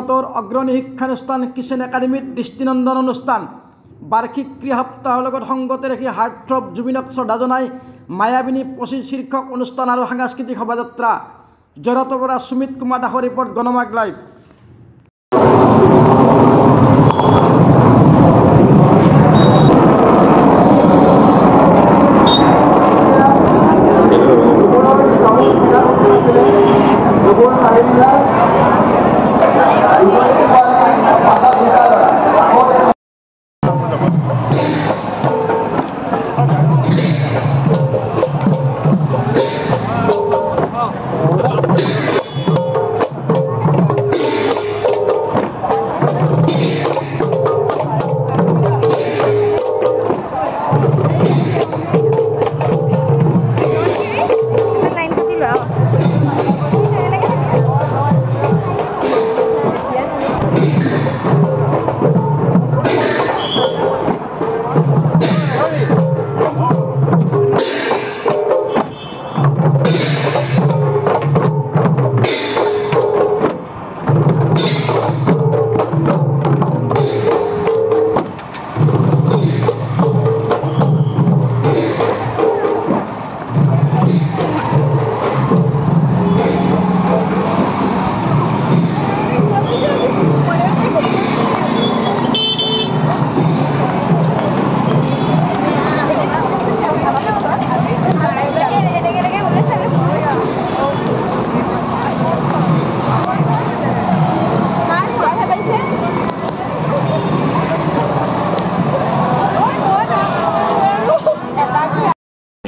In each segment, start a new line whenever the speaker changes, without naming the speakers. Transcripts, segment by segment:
জগতৰ অগ্ৰণী শিক্ষানুষ্ঠান কিচেন একাডেমীত দৃষ্টিনন্দন অনুষ্ঠান বাৰ্ষিক ক্ৰীড়া সপ্তাহৰ লগত সংগতি ৰাখি হাৰ্টথ্ৰব জুবিনক শ্ৰদ্ধা জনাই মায়াবিনী 25 শীৰ্ষক অনুষ্ঠান আৰু সাংস্কৃতিক শোভাযাত্ৰা জয়ৰাতৰ পৰা সুমিত কুমাৰ দাসৰ ৰিপৰ্ট গণমাৰ্গ লাইভ।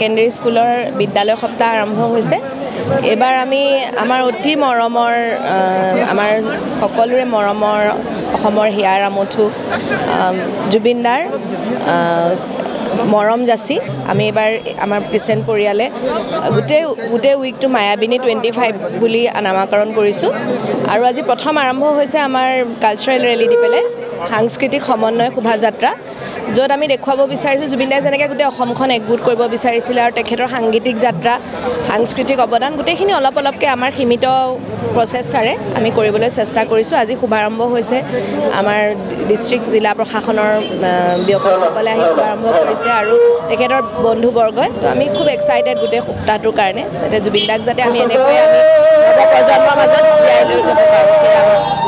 কেন্দ্ৰীয় স্কুলৰ বিদ্যালয় সপ্তাহ আৰম্ভ হৈছে। এবাৰ আমি আমাৰ অতি মৰমৰ আমাৰ সকলোৰে মৰমৰ অসমৰ হিয়াৰ আমঠু জুবিন দাৰ মৰম যাচি আমি এবাৰ আমাৰ কিচেন পৰিয়ালে গোটেই উইকটো মায়াবিনী 25 বুলি নামাকৰণ কৰিছোঁ। আৰু আজি প্ৰথম আৰম্ভ হৈছে আমাৰ কালচাৰেল ৰেলী দি পেলাই সাংস্কৃতিক সমন্বয় শোভাযাত্ৰা, য'ত আমি দেখুৱাব বিচাৰিছোঁ জুবিন দাই যেনেকৈ গোটেই অসমখন একগোট কৰিব বিচাৰিছিলে আৰু তেখেতৰ সাংগীতিক যাত্ৰা সাংস্কৃতিক অৱদান গোটেইখিনি অলপ অলপকৈ আমাৰ সীমিত প্ৰচেষ্টাৰে আমি কৰিবলৈ চেষ্টা কৰিছোঁ। আজি শুভাৰম্ভ হৈছে আমাৰ ডিষ্ট্ৰিক্ট জিলা প্ৰশাসনৰ ব্যক্তিসকলে আহি শুভাৰম্ভ কৰিছে আৰু তেখেতৰ বন্ধুবৰ্গই। তো আমি খুব এক্সাইটেড গোটেই সপ্তাহটোৰ কাৰণে, যাতে জুবিন দাক যাতে আমি এনেকৈ আমি প্ৰজন্মৰ মাজত জীয়াই লৈ যাব পাৰোঁ।